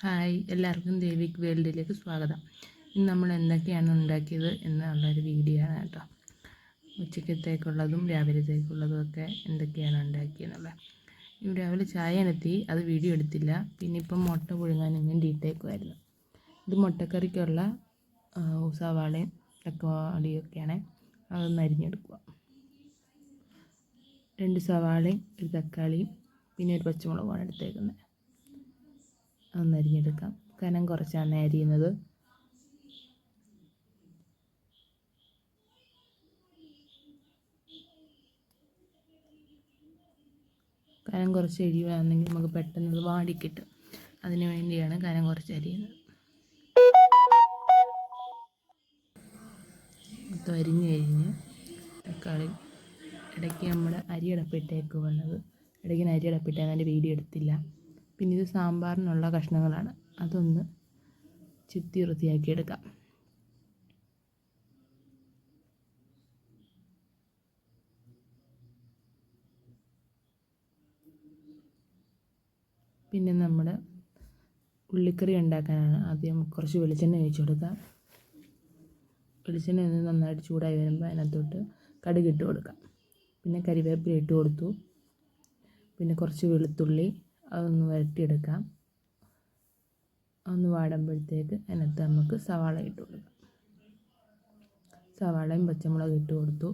Hi, എല്ലാവർക്കും ദേവിക് വേൾഡിലേക്ക് സ്വാഗതം. ഇന്ന് നമ്മൾ എന്തൊക്കെയാണ് ഉണ്ടാക്കിയത് എന്നുള്ളൊരു വീഡിയോ ആണ് കേട്ടോ. ഉച്ചക്കത്തേക്കുള്ളതും രാവിലത്തേക്കുള്ളതും ഒക്കെ എന്തൊക്കെയാണ് ഉണ്ടാക്കിയെന്നുള്ളത്. രാവിലെ ചായ അനത്തി, അത് വീഡിയോ എടുത്തില്ല. പിന്നെ ഇപ്പം മുട്ട പുഴുങ്ങാനും വേണ്ടി ഇട്ടേക്കുമായിരുന്നു. ഇത് മുട്ടക്കറിക്കുള്ള സവാളയും തക്കാളിയൊക്കെയാണ്. അതൊന്ന് അരിഞ്ഞെടുക്കുക. 2 സവാളയും ഒരു തക്കാളിയും പിന്നെ ഒരു പച്ചമുളകുമാണ് എടുത്തേക്കുന്നത്. അതൊന്ന് അരിഞ്ഞെടുക്കാം. കനം കുറച്ചാണ് അരിയുന്നത്. കനം കുറച്ച് അരിയുകയാണെങ്കിൽ നമുക്ക് പെട്ടെന്ന് വാടിക്കിട്ടും. അതിന് വേണ്ടിയാണ് കനം കുറച്ച് അരിയുന്നത്. മൊത്തം അരിഞ്ഞ് കഴിഞ്ഞ് തക്കാളി ഇടയ്ക്ക് നമ്മൾ അരിയടപ്പിട്ടേക്ക് വന്നത്. ഇടയ്ക്ക് അരിയടപ്പിട്ട് അതിൻ്റെ വീഡിയോ എടുത്തില്ല. പിന്നെ ഇത് സാമ്പാറിനുള്ള കഷ്ണങ്ങളാണ്. അതൊന്ന് ചെത്തി വൃത്തിയാക്കി എടുക്കാം. പിന്നെ നമ്മൾ ഉള്ളിക്കറി ഉണ്ടാക്കാനാണ്. ആദ്യം കുറച്ച് വെളിച്ചെണ്ണ ഒഴിച്ച് കൊടുക്കാം. വെളിച്ചെണ്ണ ഒന്ന് നന്നായിട്ട് ചൂടായി വരുമ്പോൾ അതിനകത്തോട്ട് കടുക് ഇട്ട് കൊടുക്കാം. പിന്നെ കരിവേപ്പില ഇട്ട് കൊടുത്തു. പിന്നെ കുറച്ച് വെളുത്തുള്ളി, അതൊന്ന് വഴറ്റിയെടുക്കാം. ഒന്ന് വാടുമ്പോഴത്തേക്ക് അതിനകത്ത് നമുക്ക് സവാള ഇട്ട് കൊടുക്കാം. സവാളയും പച്ചമുളകും ഇട്ട് കൊടുത്തു.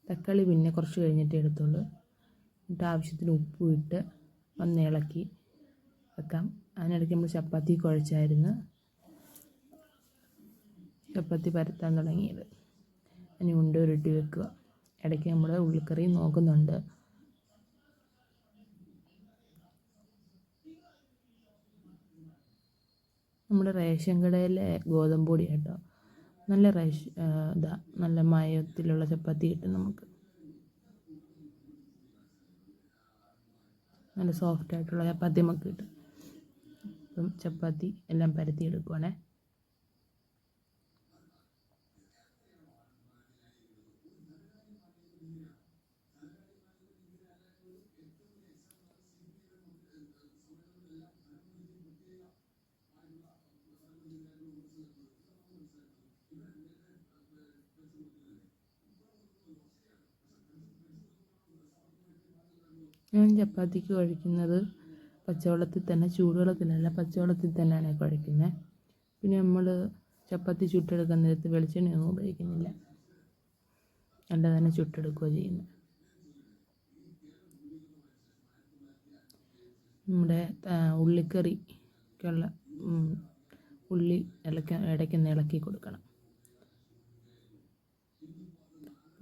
തക്കാളി പിന്നെ കുറച്ച് കഴിഞ്ഞിട്ട് എടുത്തുള്ളൂ. എന്നിട്ട് ആവശ്യത്തിന് ഉപ്പും ഇട്ട് ഒന്ന് ഇളക്കി വെക്കാം. അതിനിടയ്ക്ക് നമ്മൾ ചപ്പാത്തി കുഴച്ചായിരുന്നു. ചപ്പാത്തി പരത്താൻ തുടങ്ങിയത്. ഇനി ഉരുട്ടി വെക്കുക. ഇടയ്ക്ക് നമ്മൾ ഉള്ളിക്കറി നോക്കുന്നുണ്ട്. നമ്മുടെ റേഷൻ കടയിലെ ഗോതമ്പ് പൊടി കേട്ടോ. നല്ല നല്ല മയത്തിലുള്ള ചപ്പാത്തി കിട്ടും നമുക്ക്. നല്ല സോഫ്റ്റായിട്ടുള്ള ചപ്പാത്തി നമുക്ക് കിട്ടും. അപ്പം ചപ്പാത്തി എല്ലാം പരത്തി എടുക്കുവാണേ. ഞാൻ ചപ്പാത്തിക്ക് കുഴയ്ക്കുന്നത് പച്ചവെള്ളത്തിൽ തന്നെ, ചൂടുവെള്ളത്തിലല്ല, പച്ചവെള്ളത്തിൽ തന്നെയാണ് കുഴയ്ക്കുന്നത്. പിന്നെ നമ്മൾ ചപ്പാത്തി ചുട്ടെടുക്കാൻ നേരത്ത് വെളിച്ചെണ്ണയൊന്നും ഉപയോഗിക്കുന്നില്ല. അല്ല തന്നെ ചുട്ടെടുക്കുകയോ ചെയ്യുന്നത്. നമ്മുടെ ഉള്ളിക്കറിക്കുള്ള ഉള്ളി ഇടയ്ക്കൊന്ന് ഇളക്കി കൊടുക്കണം.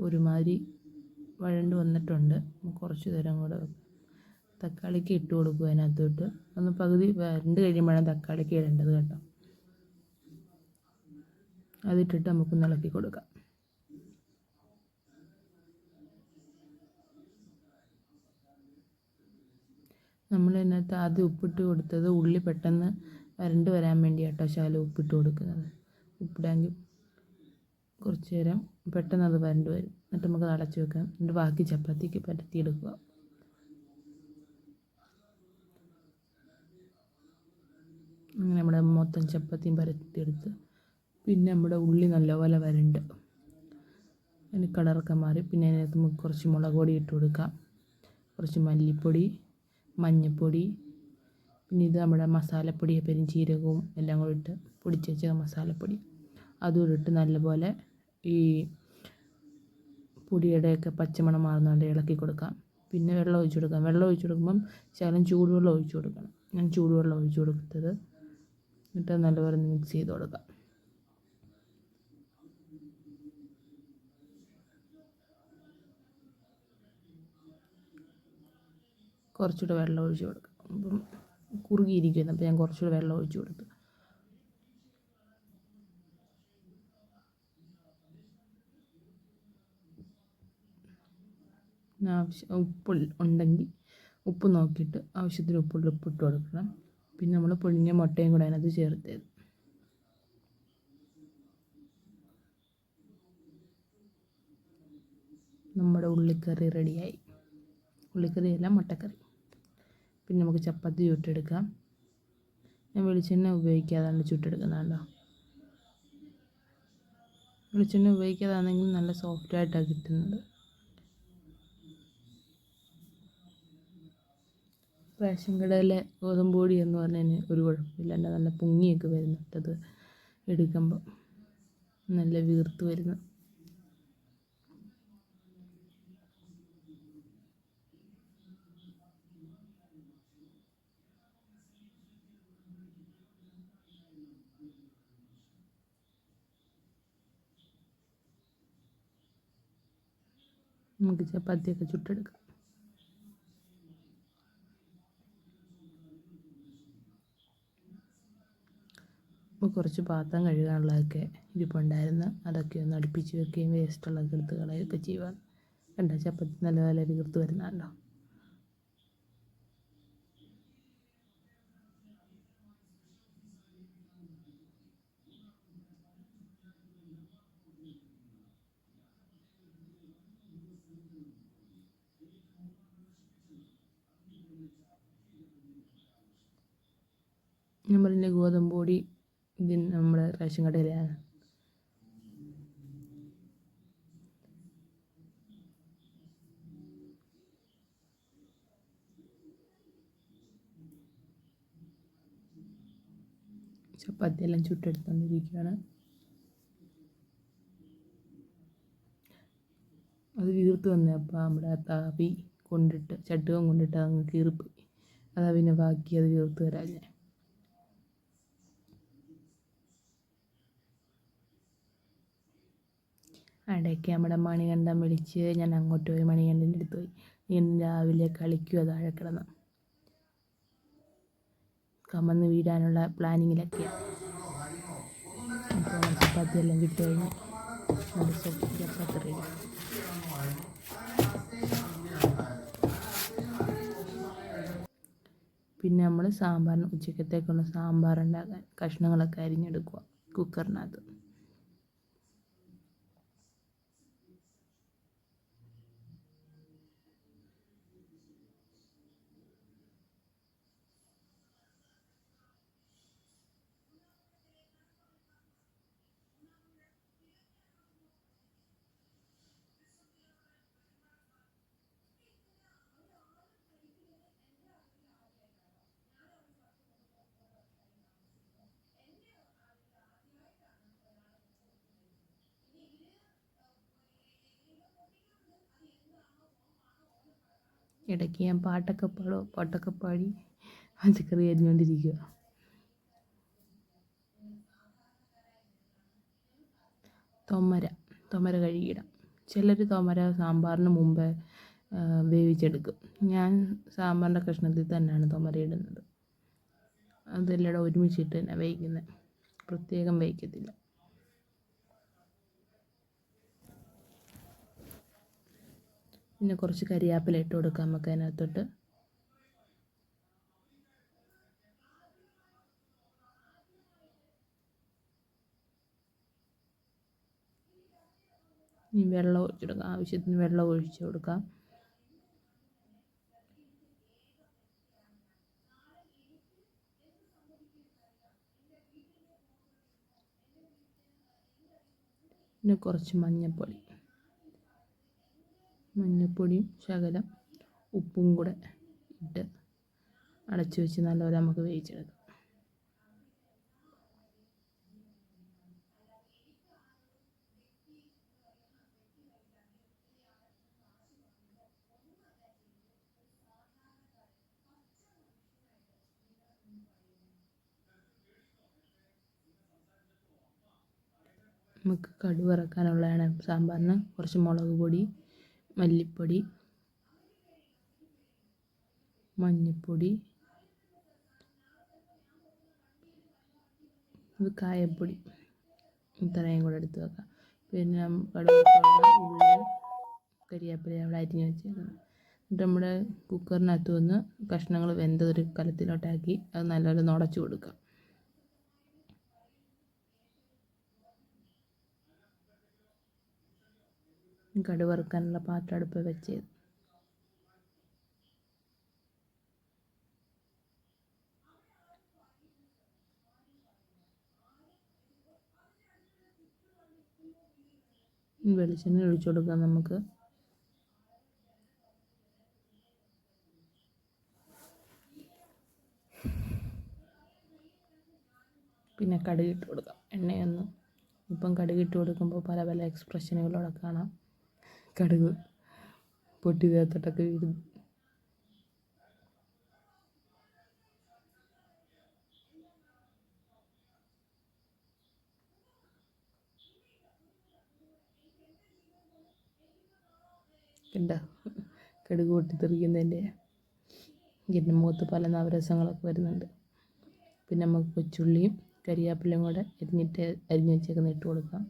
ഒരുമാതിരി വഴണ്ട് വന്നിട്ടുണ്ട്. കുറച്ച് നേരം കൂടെ തക്കാളിക്ക് ഇട്ട് കൊടുക്കുക. അതിനകത്തോട്ട് ഒന്ന് പകുതി വരണ്ട് കഴിയുമ്പോഴാണ് തക്കാളിക്ക് ഇടേണ്ടത് കേട്ടോ. അതിട്ടിട്ട് നമുക്കൊന്ന് ഇളക്കി കൊടുക്കാം. നമ്മൾ ഇതിനകത്ത് ആദ്യം ഉപ്പിട്ട് കൊടുത്തത് ഉള്ളി പെട്ടെന്ന് വരണ്ട് വരാൻ വേണ്ടി കേട്ടോ ശകലം ഉപ്പിട്ട് കൊടുക്കുന്നത്. ഉപ്പിടാമെങ്കിൽ കുറച്ച് നേരം പെട്ടെന്ന് അത് വരണ്ട് വരും. എന്നിട്ട് നമുക്ക് അടച്ച് വെക്കാം. എന്നിട്ട് ബാക്കി ചപ്പാത്തിക്ക് പരത്തിയെടുക്കുക. അങ്ങനെ നമ്മുടെ മൊത്തം ചപ്പാത്തിയും പരത്തിയെടുത്ത് പിന്നെ നമ്മുടെ ഉള്ളി നല്ലപോലെ വരണ്ട് അതിന് കളറൊക്കെ മാറി. പിന്നെ അതിനകത്ത് നമുക്ക് കുറച്ച് മുളക് പൊടി ഇട്ട് കൊടുക്കാം. കുറച്ച് മല്ലിപ്പൊടി, മഞ്ഞൾപ്പൊടി, പിന്നെ ഇത് നമ്മുടെ മസാലപ്പൊടി, പെരുംജീരകവും എല്ലാം കൂടി ഇട്ട് പൊടിച്ച് വെച്ച മസാലപ്പൊടി അതും ഇട്ട് നല്ലപോലെ ഈ പൊടിയുടെയൊക്കെ പച്ചമണം മാറുന്നതുകൊണ്ട് ഇളക്കി കൊടുക്കാം. പിന്നെ വെള്ളം ഒഴിച്ച് കൊടുക്കാം. വെള്ളം ഒഴിച്ച് കൊടുക്കുമ്പം ശകലം ചൂടുവെള്ളം ഒഴിച്ച് കൊടുക്കണം. ഞാൻ ചൂടുവെള്ളം ഒഴിച്ച് കൊടുത്തത്. എന്നിട്ട് നല്ലപോലെ മിക്സ് ചെയ്ത് കൊടുക്കാം. കുറച്ചുകൂടെ വെള്ളം ഒഴിച്ച് കൊടുക്കാം. അപ്പം കുറുകിയിരിക്കുന്നു. അപ്പോൾ ഞാൻ കുറച്ചുകൂടെ വെള്ളം ഒഴിച്ച് കൊടുത്തു. ആവശ്യം ഉപ്പ് ഉണ്ടെങ്കിൽ ഉപ്പ് നോക്കിയിട്ട് ആവശ്യത്തിന് ഉപ്പിട്ട് കൊടുക്കണം. പിന്നെ നമ്മൾ പൊടിഞ്ഞ മുട്ടയും കൂടെ അതിനകത്ത് ചേർത്തത്. നമ്മുടെ ഉള്ളിക്കറി റെഡിയായി. ഉള്ളിക്കറിയല്ല, മുട്ടക്കറി. പിന്നെ നമുക്ക് ചപ്പാത്തി ചുട്ടെടുക്കാം. ഞാൻ വെളിച്ചെണ്ണ ഉപയോഗിക്കാതാണ് ചുട്ടെടുക്കുന്നുണ്ടോ. വെളിച്ചെണ്ണ ഉപയോഗിക്കാതാണെങ്കിൽ നല്ല സോഫ്റ്റായിട്ടാണ് കിട്ടുന്നത്. റേഷൻ കടയിലെ ഗോതമ്പ് പൊടി എന്ന് പറഞ്ഞാൽ ഒരു കുഴപ്പമില്ല, എൻ്റെ നല്ല പൊങ്ങിയൊക്കെ വരുന്നുണ്ടത് എടുക്കുമ്പോൾ, നല്ല വീർത്ത് വരുന്നു. നമുക്ക് ചപ്പാത്തിയൊക്കെ ചുട്ടെടുക്കാം. അപ്പോൾ കുറച്ച് പാത്രം കഴുകാനുള്ളതൊക്കെ ഇരിപ്പുണ്ടായിരുന്നു, അതൊക്കെ ഒന്ന് അടുപ്പിച്ച് വെക്കുകയും വേസ്റ്റുള്ളതൊക്കെ എടുത്ത് കളയുകയൊക്കെ ചെയ്യുക. കണ്ടോ ചപ്പാത്തി നല്ലപോലെ വീർത്ത് വരുന്നുണ്ടോ. ഞാൻ പറഞ്ഞ ഗോതമ്പ് പൊടി ഇതിന് നമ്മുടെ റേഷൻ കടയിലാണ്. ചപ്പാത്തി എല്ലാം ചുട്ടെടുത്തുകൊണ്ടിരിക്കുകയാണ്. അത് വീർത്ത് വന്നപ്പോൾ നമ്മുടെ താവി കൊണ്ടിട്ട് ചട്ടുകം കൊണ്ടിട്ട് അങ്ങ് കീറിപ്പോയി. അതാ പിന്നെ ബാക്കി അത് വീർത്ത് വരാഞ്ഞേ. ഇടയ്ക്ക് നമ്മുടെ മണികണ്ഠൻ വിളിച്ച് ഞാൻ അങ്ങോട്ട് പോയി മണികണ്ഠൻ്റെ അടുത്ത് പോയി. ഇന്ന് രാവിലെ കളിക്കുക താഴെ കിടന്ന് കമന്ന് വീഴാനുള്ള പ്ലാനിങ്ങിലൊക്കെയാണ്. അപ്പോൾ ചപ്പാത്തി എല്ലാം കിട്ടി കഴിഞ്ഞ് നല്ല ചപ്പാത്തി റെഡി. പിന്നെ നമ്മൾ സാമ്പാറിന് ഉച്ചക്കത്തേക്കുള്ള സാമ്പാർ ഉണ്ടാക്കാൻ കഷ്ണങ്ങളൊക്കെ അരിഞ്ഞെടുക്കുക കുക്കറിനകത്ത്. ഇടയ്ക്ക് ഞാൻ പാട്ടൊക്കെ പാടി പച്ചക്കറി അരിഞ്ഞുകൊണ്ടിരിക്കുക. തൊമര കഴുകിയിടാം. ചിലർ തൊമര സാമ്പാറിന് മുമ്പേ വേവിച്ചെടുക്കും. ഞാൻ സാമ്പാറിൻ്റെ കഷ്ണത്തിൽ തന്നെയാണ് തൊമര ഇടുന്നത്. അതെല്ലാം ഒരുമിച്ചിട്ട് തന്നെ വേവിക്കുന്നത്, പ്രത്യേകം വേവിക്കത്തില്ല. പിന്നെ കുറച്ച് കരിയാപ്പില ഇട്ട് കൊടുക്കാം നമുക്ക് അതിനകത്തോട്ട്. ഇനി വെള്ളം ഒഴിച്ചെടുക്കാം, ആവശ്യത്തിന് വെള്ളം ഒഴിച്ച് കൊടുക്കാം. പിന്നെ കുറച്ച് മഞ്ഞൾപ്പൊടിയും ശകലം ഉപ്പും കൂടെ ഇട്ട് അടച്ചു വെച്ച് നല്ലപോലെ നമുക്ക് വേവിച്ചെടുക്കാം. നമുക്ക് കടുക് വറക്കാനുള്ളതാണ് സാമ്പാറിന്. കുറച്ച് മുളക് പൊടി, മല്ലിപ്പൊടി, മഞ്ഞൾപ്പൊടി, കായപ്പൊടി, ഇത്രയും കൂടെ എടുത്ത് വെക്കാം. പിന്നെ കടുക്, ഉള്ളി, കരിയാപ്പില അവിടെ അരിഞ്ഞ് വെച്ചേക്കുന്നത്. എന്നിട്ട് നമ്മുടെ കുക്കറിനകത്ത് വന്ന് കഷ്ണങ്ങൾ വെന്തതൊരു കലത്തിലോട്ടാക്കി അത് നല്ലപോലെ നുടച്ച് കൊടുക്കാം. കടുക് വറുക്കാനുള്ള പാത്രം അടുപ്പ് വെച്ചത്. വെളിച്ചെണ്ണ ഒഴിച്ചു കൊടുക്കാം നമുക്ക്. പിന്നെ കടുക് ഇട്ട് കൊടുക്കാം. എണ്ണയൊന്ന് ഇപ്പം കടുക് ഇട്ട് കൊടുക്കുമ്പോൾ പല പല എക്സ്പ്രഷനുകളോടെ കാണാം. കടുക് പൊട്ടി ദേഹത്തോട്ടൊക്കെ വീഴും. കണ്ടോ കടുക് പൊട്ടിത്തെറിക്കുന്നതിൻ്റെ. ഇതിൻ്റെ മുഖത്ത് പല നവരസങ്ങളൊക്കെ വരുന്നുണ്ട്. പിന്നെ നമുക്ക് കൊച്ചുള്ളിയും കരിയാപ്പിലയും കൂടെ അരിഞ്ഞ് വെച്ചേക്കുന്ന ഇട്ട് കൊടുക്കാം.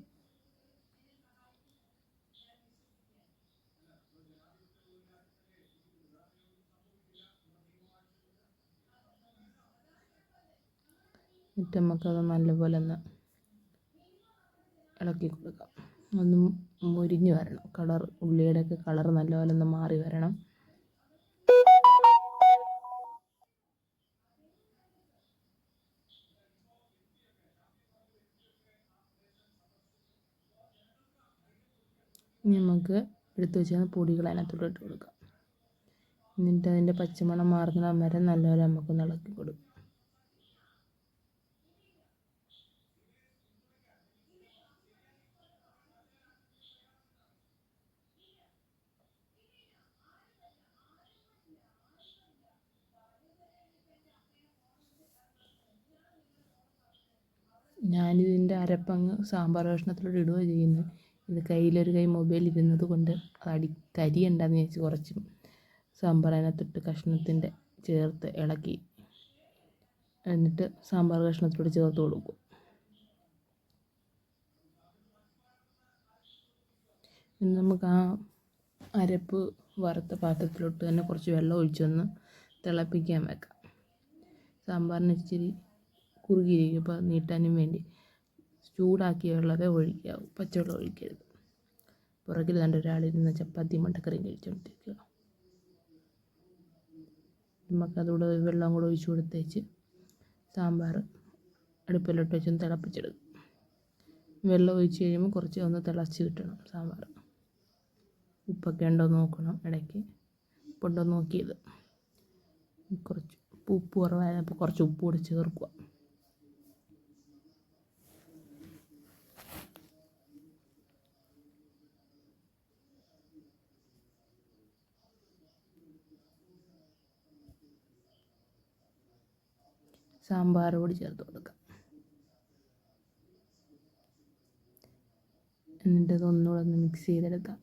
എന്നിട്ട് നമുക്കത് നല്ലപോലെ ഒന്ന് ഇളക്കി കൊടുക്കാം. ഒന്ന് മുരിഞ്ഞ് വരണം. ഉള്ളിയുടെയൊക്കെ കളർ നല്ലപോലെ ഒന്ന് മാറി വരണം. ഇനി നമുക്ക് എടുത്ത് വെച്ച പൊടികൾ അതിനകത്തോട്ട് ഇട്ട് കൊടുക്കാം. എന്നിട്ട് അതിൻ്റെ പച്ചമണം മാറുന്ന വരെ നല്ലപോലെ നമുക്കൊന്ന് ഇളക്കി കൊടുക്കും. ഞാനിതിൻ്റെ അരപ്പങ്ങ് സാമ്പാർ കഷ്ണത്തിലോട്ട് ഇടുകയോ ചെയ്യുന്നത്. ഇത് കയ്യിലൊരു കൈ മൊബൈൽ ഇരുന്നത് കൊണ്ട് കരിയുണ്ടെന്ന് വെച്ച് കുറച്ച് സാമ്പാർ അതിനകത്തിട്ട് കഷ്ണത്തിൻ്റെ ചേർത്ത് ഇളക്കി എന്നിട്ട് സാമ്പാർ കഷ്ണത്തിലോട്ട് ചേർത്ത് കൊടുക്കും. ഇനി നമുക്ക് ആ അരപ്പ് വറുത്ത പാത്രത്തിലോട്ട് തന്നെ കുറച്ച് വെള്ളം ഒഴിച്ചൊന്ന് തിളപ്പിക്കാൻ വെക്കാം. സാമ്പാറിന് ഇച്ചിരി കുറുകിയിരിക്കും. അപ്പോൾ നീട്ടാനും വേണ്ടി ചൂടാക്കിയ വെള്ളമേ ഒഴിക്കാവൂ, പച്ചവെള്ളം ഒഴിക്കരുത്. പുറകിൽ കണ്ട ഒരാളിരുന്ന് ചപ്പാത്തി മുട്ടക്കറിയും കഴിച്ചുകൊണ്ടിരിക്കുക. നമുക്കതോടെ വെള്ളം കൂടെ ഒഴിച്ച് കൊടുത്തേച്ച് സാമ്പാർ അടുപ്പിലോട്ട് വെച്ചൊന്ന് തിളപ്പിച്ചെടുക്കും. വെള്ളം ഒഴിച്ച് കഴിയുമ്പോൾ കുറച്ച് ഒന്ന് തിളച്ച് കിട്ടണം സാമ്പാർ. ഉപ്പൊക്കെ ഉണ്ടോ നോക്കണം, ഇടയ്ക്ക് ഉപ്പുണ്ടോ നോക്കിയത്. കുറച്ച് ഉപ്പ് കുറവായപ്പോൾ കുറച്ച് ഉപ്പ് കൂടി ചേർക്കുക. സാമ്പാർ പൊടി ചേർത്ത് കൊടുക്കാം. എന്നിട്ട് ഇതൊന്നുകൂടെ ഒന്ന് മിക്സ് ചെയ്തെടുക്കാം.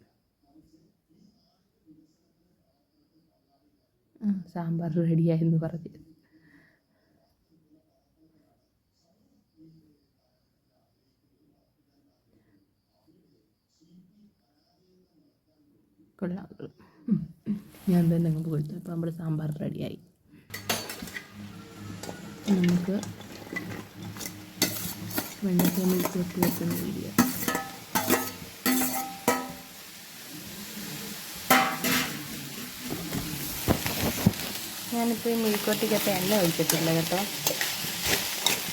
സാമ്പാർ റെഡിയായെന്ന് പറഞ്ഞു. കൊള്ളാം. ഞാൻ തന്നെ അങ്ങോട്ട് കൊടുത്തു. അപ്പോൾ നമ്മുടെ സാമ്പാർ റെഡിയായി. നമുക്ക് വെണ്ടയ്ക്ക മെഴുക്ക് വരട്ടി വെക്കുന്ന വീഡിയോ. ഞാനിപ്പോൾ ഈ മെഴുക്ക് വരട്ടിക്കകത്ത് എണ്ണ ഒഴിച്ചിട്ടില്ല കേട്ടോ.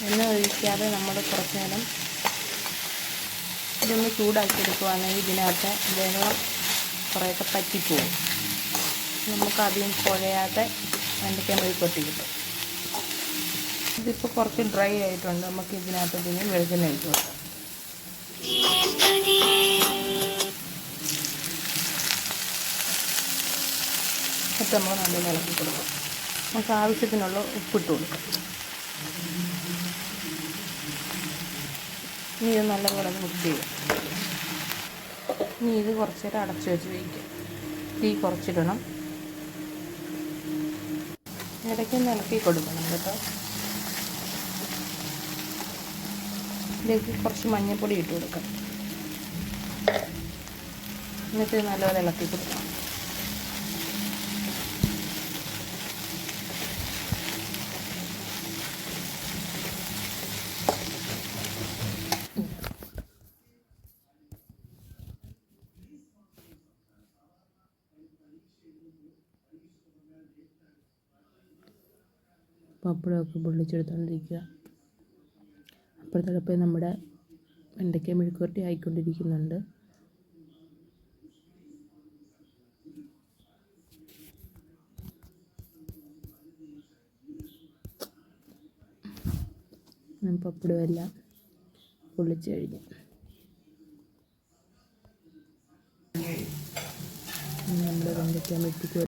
എണ്ണ ഒഴിക്കാതെ നമ്മൾ കുറച്ച് നേരം ഇതൊന്ന് ചൂടാക്കിയെടുക്കുവാണെങ്കിൽ ഇതിനകത്ത് വെള്ളം കുറേയൊക്കെ പറ്റിപ്പോവും. നമുക്കധികം കുഴയാതെ വെണ്ടയ്ക്ക മെഴുക്ക് വരട്ടി കിട്ടും. ഇതിപ്പോൾ കുറച്ച് ഡ്രൈ ആയിട്ടുണ്ട്. നമുക്ക് ഇതിനകത്ത് പിന്നെ വെളിച്ചെണ്ണ ഒഴിച്ച് കൊടുക്കാം. എന്നിട്ട് നമ്മൾ നല്ല ഇളക്കി കൊടുക്കാം. നമുക്ക് ആവശ്യത്തിനുള്ള ഉപ്പിട്ട് കൊടുക്കാം. ഇനി ഇത് നല്ലപോലെ മിക്സ് ചെയ്യും. ഇനി ഇത് കുറച്ച് നേരം അടച്ചു വെച്ച് വയ്ക്കും. തീ കുറച്ചിടണം. ഇടയ്ക്കൊന്ന് ഇളക്കി കൊടുക്കണം കേട്ടോ. ഇതിലേക്ക് കുറച്ച് മഞ്ഞൾപ്പൊടി ഇട്ട് കൊടുക്കാം. എന്നിട്ട് നല്ലപോലെ ഇളക്കി കൊടുക്കണം. പപ്പടമൊക്കെ പൊള്ളിച്ചെടുത്തുകൊണ്ടിരിക്കുക. അപ്പോഴത്തേക്കും നമ്മുടെ വെണ്ടയ്ക്ക മെഴുക്ക് വരട്ടി ആയിക്കൊണ്ടിരിക്കുന്നുണ്ട്. പപ്പടം എല്ലാം പൊള്ളിച്ച് കഴിഞ്ഞു. നമ്മുടെ വെണ്ടയ്ക്ക മെഴുക്ക്